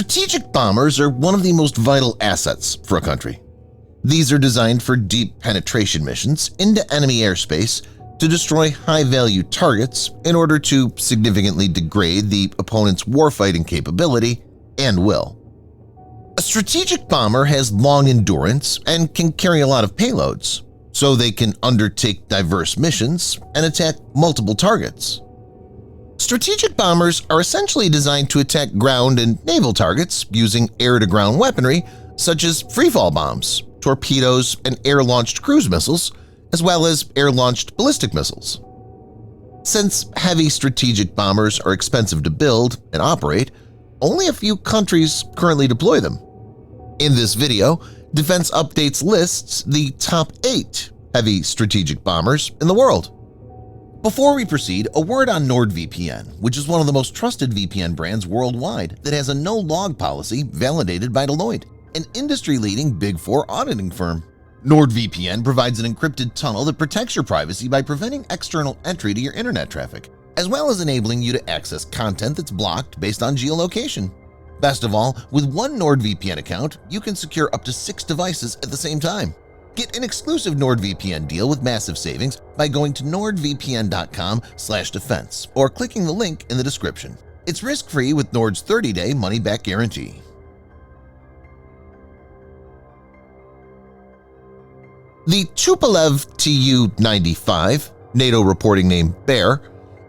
Strategic bombers are one of the most vital assets for a country. These are designed for deep penetration missions into enemy airspace to destroy high-value targets in order to significantly degrade the opponent's warfighting capability and will. A strategic bomber has long endurance and can carry a lot of payloads, so they can undertake diverse missions and attack multiple targets. Strategic bombers are essentially designed to attack ground and naval targets using air-to-ground weaponry such as freefall bombs, torpedoes, and air-launched cruise missiles, as well as air-launched ballistic missiles. Since heavy strategic bombers are expensive to build and operate, only a few countries currently deploy them. In this video, Defense Updates lists the top 8 heavy strategic bombers in the world. Before we proceed, a word on NordVPN, which is one of the most trusted VPN brands worldwide that has a no-log policy validated by Deloitte, an industry-leading Big 4 auditing firm. NordVPN provides an encrypted tunnel that protects your privacy by preventing external entry to your internet traffic, as well as enabling you to access content that's blocked based on geolocation. Best of all, with one NordVPN account, you can secure up to 6 devices at the same time. Get an exclusive NordVPN deal with massive savings by going to nordvpn.com/defense or clicking the link in the description. It's risk-free with Nord's 30-day money-back guarantee. The Tupolev Tu-95, NATO reporting name Bear,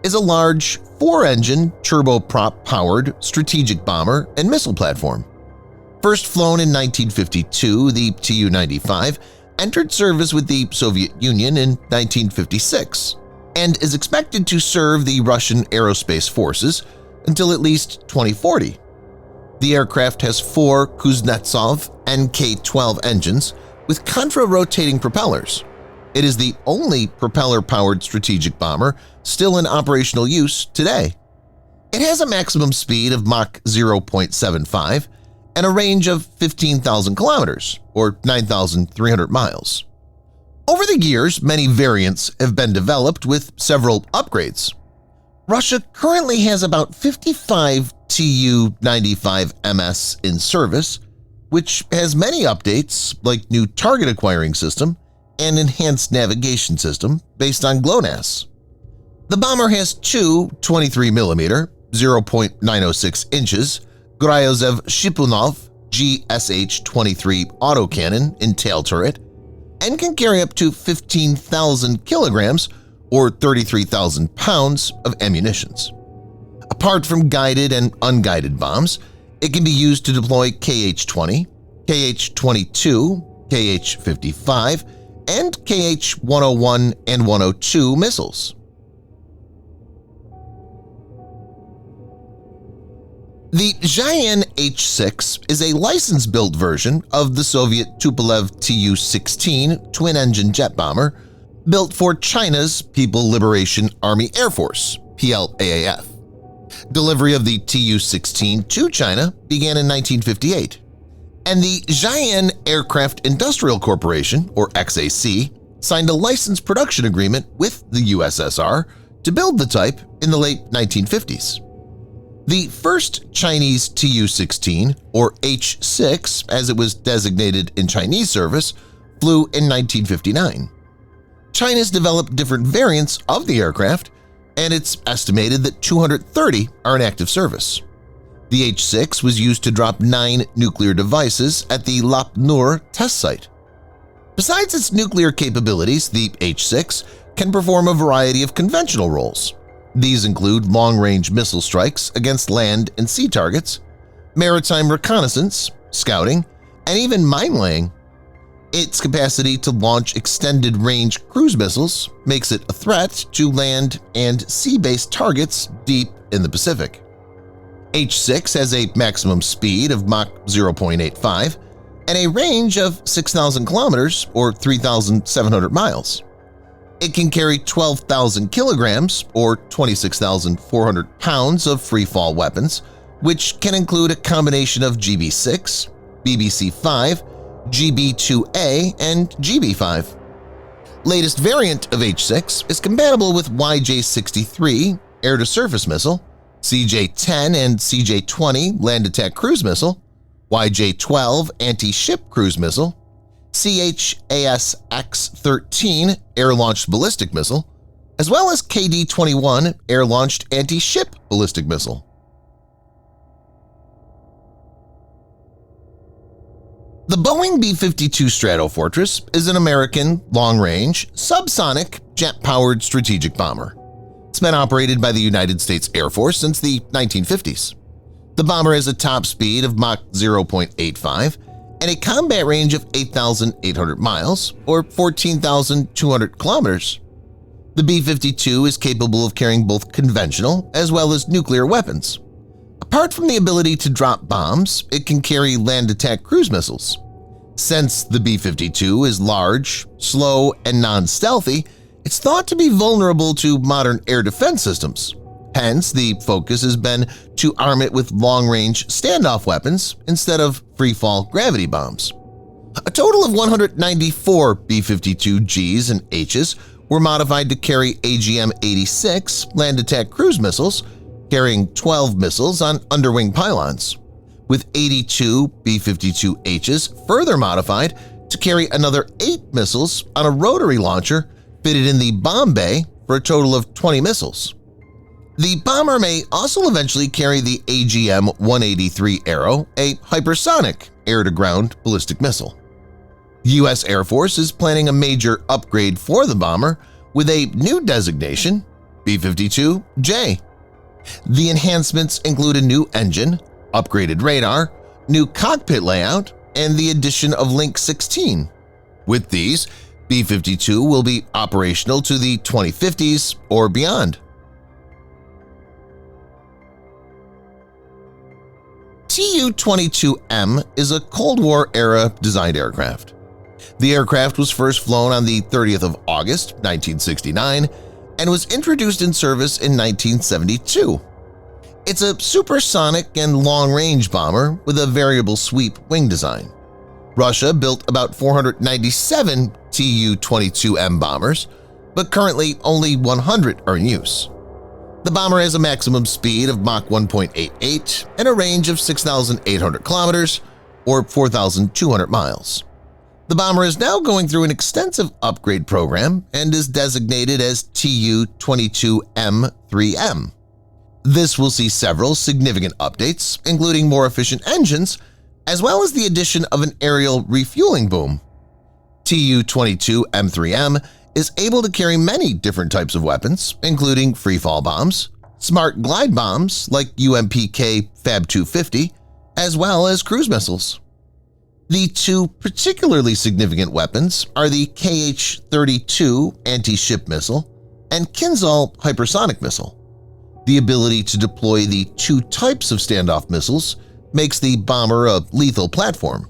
is a large 4-engine turboprop-powered strategic bomber and missile platform. First flown in 1952, the Tu-95 entered service with the Soviet Union in 1956 and is expected to serve the Russian aerospace forces until at least 2040. The aircraft has 4 Kuznetsov NK-12 engines with contra-rotating propellers. It is the only propeller-powered strategic bomber still in operational use today. It has a maximum speed of Mach 0.75 and a range of 15,000 kilometers, or 9,300 miles. Over the years, many variants have been developed with several upgrades. Russia currently has about 55 Tu-95MS in service, which has many updates like new target acquiring system and enhanced navigation system based on GLONASS. The bomber has 2 23mm, 0.906 inches Gryazev Shipunov GSH-23 autocannon in tail turret and can carry up to 15,000 kilograms or 33,000 pounds of ammunitions. Apart from guided and unguided bombs, it can be used to deploy KH-20, KH-22, KH-55, and KH-101 and 102 missiles. The Zhayan H-6 is a license-built version of the Soviet Tupolev Tu-16 twin-engine jet bomber built for China's People Liberation Army Air Force (PLAAF). Delivery of the Tu-16 to China began in 1958, and the Zhayan Aircraft Industrial Corporation, or XAC, signed a license production agreement with the USSR to build the type in the late 1950s. The first Chinese Tu-16, or H-6 as it was designated in Chinese service, flew in 1959. China's developed different variants of the aircraft, and it's estimated that 230 are in active service. The H-6 was used to drop 9 nuclear devices at the Lop Nur test site. Besides its nuclear capabilities, the H-6 can perform a variety of conventional roles. These include long-range missile strikes against land and sea targets, maritime reconnaissance, scouting, and even mine-laying. Its capacity to launch extended-range cruise missiles makes it a threat to land and sea-based targets deep in the Pacific. H-6 has a maximum speed of Mach 0.85 and a range of 6,000 kilometers or 3,700 miles. It can carry 12,000 kilograms or 26,400 pounds of free-fall weapons, which can include a combination of GB-6, BBC-5, GB-2A, and GB-5. Latest variant of H-6 is compatible with YJ-63 air-to-surface missile, CJ-10 and CJ-20 land attack cruise missile, YJ-12 anti-ship cruise missile, CHASX-13 air-launched ballistic missile, as well as KD-21 air-launched anti-ship ballistic missile. The Boeing B-52 Stratofortress is an American, long-range, subsonic, jet-powered strategic bomber. It's been operated by the United States Air Force since the 1950s. The bomber has a top speed of Mach 0.85 and a combat range of 8,800 miles, or 14,200 kilometers. The B-52 is capable of carrying both conventional as well as nuclear weapons. Apart from the ability to drop bombs, it can carry land attack cruise missiles. Since the B-52 is large, slow, and non-stealthy, it's thought to be vulnerable to modern air defense systems. Hence, the focus has been to arm it with long-range standoff weapons instead of free-fall gravity bombs. A total of 194 B-52 Gs and Hs were modified to carry AGM-86 land attack cruise missiles, carrying 12 missiles on underwing pylons, with 82 B-52Hs further modified to carry another 8 missiles on a rotary launcher fitted in the bomb bay for a total of 20 missiles. The bomber may also eventually carry the AGM-183 Arrow, a hypersonic air-to-ground ballistic missile. The U.S. Air Force is planning a major upgrade for the bomber with a new designation, B-52J. The enhancements include a new engine, upgraded radar, new cockpit layout, and the addition of Link 16. With these, B-52 will be operational to the 2050s or beyond. Tu-22M is a Cold War-era designed aircraft. The aircraft was first flown on the 30th of August, 1969, and was introduced in service in 1972. It's a supersonic and long-range bomber with a variable sweep wing design. Russia built about 497 Tu-22M bombers, but currently only 100 are in use. The bomber has a maximum speed of Mach 1.88 and a range of 6,800 kilometers or 4,200 miles. The bomber is now going through an extensive upgrade program and is designated as Tu-22M3M. This will see several significant updates, including more efficient engines, as well as the addition of an aerial refueling boom. Tu-22M3M is able to carry many different types of weapons, including freefall bombs, smart glide bombs like UMPK Fab 250, as well as cruise missiles. The two particularly significant weapons are the KH-32 anti-ship missile and Kinzhal hypersonic missile. The ability to deploy the two types of standoff missiles makes the bomber a lethal platform.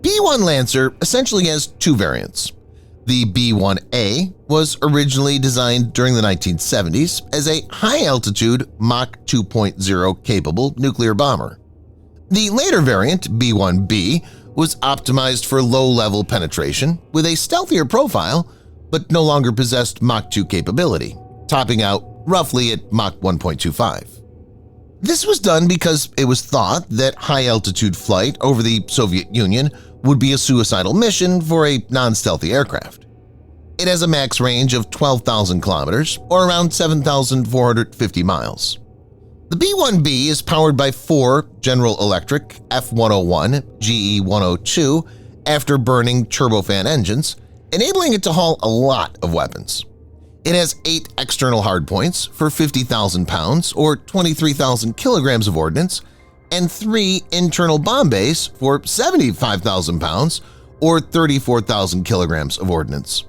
B-1 Lancer essentially has two variants. The B-1A was originally designed during the 1970s as a high-altitude Mach 2.0 capable nuclear bomber. The later variant, B-1B, was optimized for low-level penetration with a stealthier profile but no longer possessed Mach 2 capability, topping out roughly at Mach 1.25. This was done because it was thought that high-altitude flight over the Soviet Union would be a suicidal mission for a non-stealthy aircraft. It has a max range of 12,000 kilometers or around 7,450 miles. The B-1B is powered by 4 General Electric F-101 GE-102 afterburning turbofan engines, enabling it to haul a lot of weapons. It has 8 external hardpoints for 50,000 pounds or 23,000 kilograms of ordnance and 3 internal bomb bays for 75,000 pounds or 34,000 kilograms of ordnance.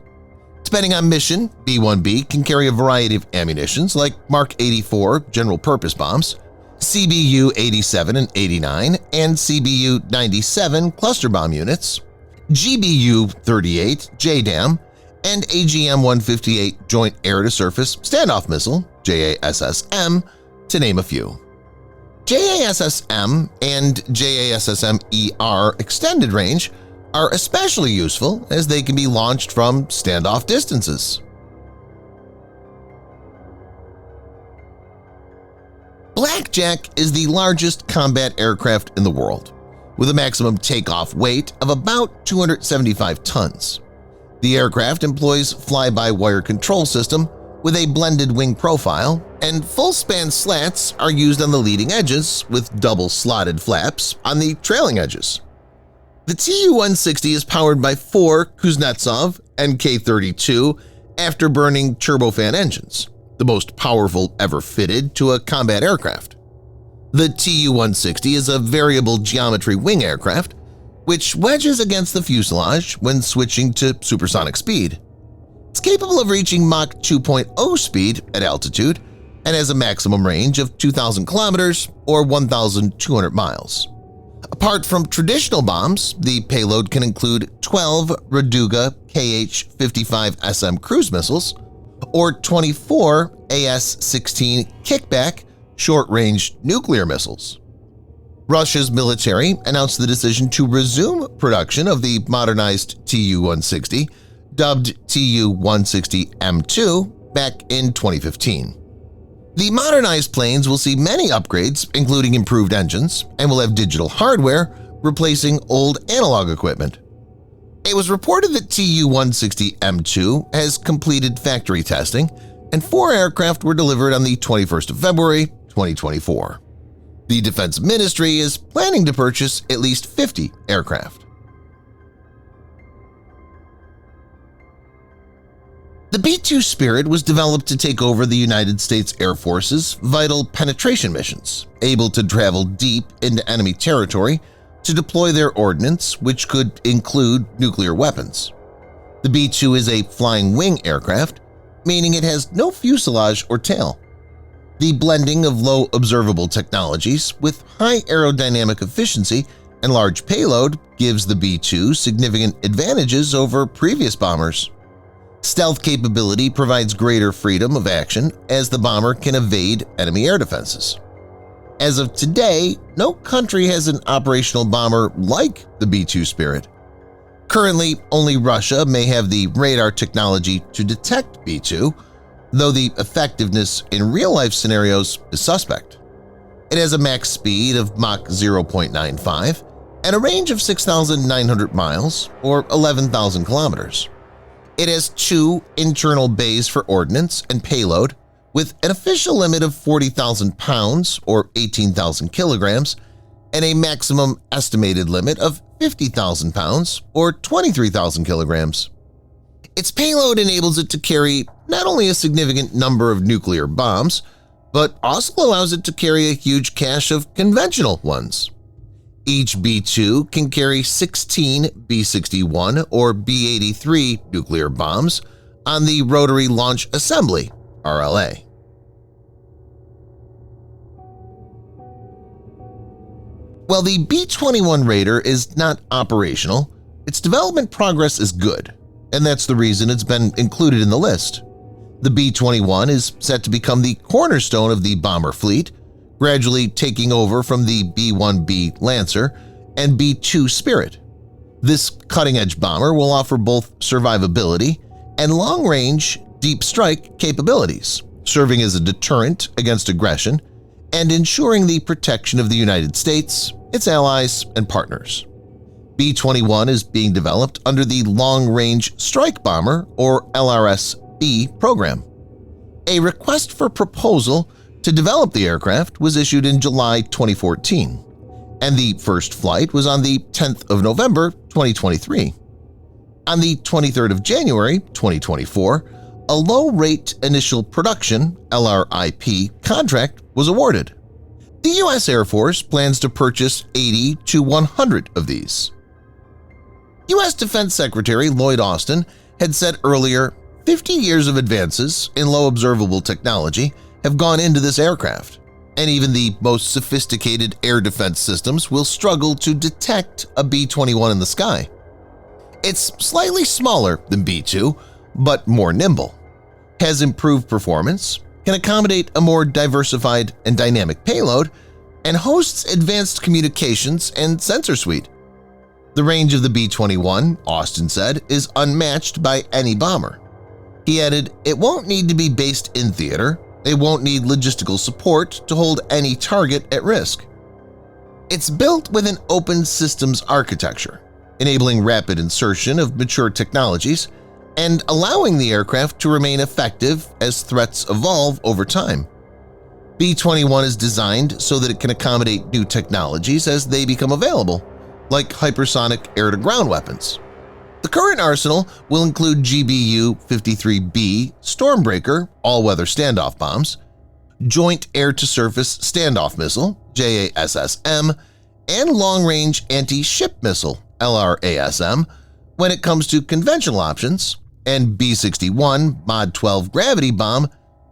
Depending on mission, B-1B can carry a variety of ammunitions like Mark 84 general-purpose bombs, CBU-87 and 89 and CBU-97 cluster bomb units, GBU-38 JDAM, and AGM-158 Joint Air-to-Surface Standoff Missile JASSM, to name a few. JASSM and JASSM-ER Extended Range are especially useful as they can be launched from standoff distances. Blackjack is the largest combat aircraft in the world, with a maximum takeoff weight of about 275 tons. The aircraft employs fly-by-wire control system with a blended wing profile, and full-span slats are used on the leading edges with double-slotted flaps on the trailing edges. The Tu-160 is powered by 4 Kuznetsov Nk-32 afterburning turbofan engines, the most powerful ever fitted to a combat aircraft. The Tu-160 is a variable geometry wing aircraft, which wedges against the fuselage when switching to supersonic speed. It's capable of reaching Mach 2.0 speed at altitude and has a maximum range of 2,000 kilometers or 1,200 miles. Apart from traditional bombs, the payload can include 12 Raduga Kh-55SM cruise missiles or 24 AS-16 kickback short-range nuclear missiles. Russia's military announced the decision to resume production of the modernized Tu-160, dubbed Tu-160M2, back in 2015. The modernized planes will see many upgrades, including improved engines, and will have digital hardware replacing old analog equipment. It was reported that Tu-160M2 has completed factory testing, and 4 aircraft were delivered on the 21st of February, 2024. The Defense Ministry is planning to purchase at least 50 aircraft. The B-2 Spirit was developed to take over the United States Air Force's vital penetration missions, able to travel deep into enemy territory to deploy their ordnance, which could include nuclear weapons. The B-2 is a flying wing aircraft, meaning it has no fuselage or tail. The blending of low observable technologies with high aerodynamic efficiency and large payload gives the B-2 significant advantages over previous bombers. Stealth capability provides greater freedom of action as the bomber can evade enemy air defenses. As of today, no country has an operational bomber like the B-2 Spirit. Currently, only Russia may have the radar technology to detect B-2, though the effectiveness in real-life scenarios is suspect. It has a max speed of Mach 0.95 and a range of 6,900 miles or 11,000 kilometers. It has 2 internal bays for ordnance and payload, with an official limit of 40,000 pounds or 18,000 kilograms and a maximum estimated limit of 50,000 pounds or 23,000 kilograms. Its payload enables it to carry not only a significant number of nuclear bombs, but also allows it to carry a huge cache of conventional ones. Each B-2 can carry 16 B-61 or B-83 nuclear bombs on the Rotary Launch Assembly (RLA). While the B-21 Raider is not operational, its development progress is good, and that's the reason it's been included in the list. The B-21 is set to become the cornerstone of the bomber fleet, gradually taking over from the B-1B Lancer and B-2 Spirit. This cutting-edge bomber will offer both survivability and long-range deep strike capabilities, serving as a deterrent against aggression and ensuring the protection of the United States, its allies, and partners. B-21 is being developed under the Long Range Strike Bomber or LRS-B program. A request for proposal to develop the aircraft was issued in July 2014, and the first flight was on the 10th of November 2023. On the 23rd of January 2024, a low-rate initial production (LRIP) contract was awarded. The U.S. Air Force plans to purchase 80 to 100 of these. U.S. Defense Secretary Lloyd Austin had said earlier, 50 years of advances in low observable technology have gone into this aircraft, and even the most sophisticated air defense systems will struggle to detect a B-21 in the sky. It's slightly smaller than B-2, but more nimble, has improved performance, can accommodate a more diversified and dynamic payload, and hosts advanced communications and sensor suite. The range of the B-21, Austin said, is unmatched by any bomber. He added, "It won't need to be based in theater, They won't need logistical support to hold any target at risk. It's built with an open systems architecture, enabling rapid insertion of mature technologies and allowing the aircraft to remain effective as threats evolve over time. B-21 is designed so that it can accommodate new technologies as they become available, like hypersonic air-to-ground weapons. The current arsenal will include GBU-53B Stormbreaker all-weather standoff bombs, Joint Air-to-Surface Standoff Missile JASSM, and Long-Range Anti-Ship Missile LRASM when it comes to conventional options, and B-61 Mod 12 Gravity Bomb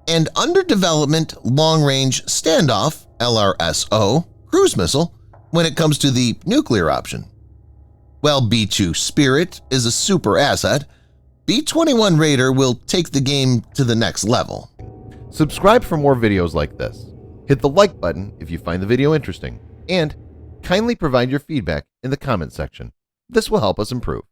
and Under Development Long-Range Standoff LRSO Cruise Missile when it comes to the nuclear option. While B-2 Spirit is a super asset, B-21 Raider will take the game to the next level. Subscribe for more videos like this. Hit the like button if you find the video interesting, and kindly provide your feedback in the comment section. This will help us improve.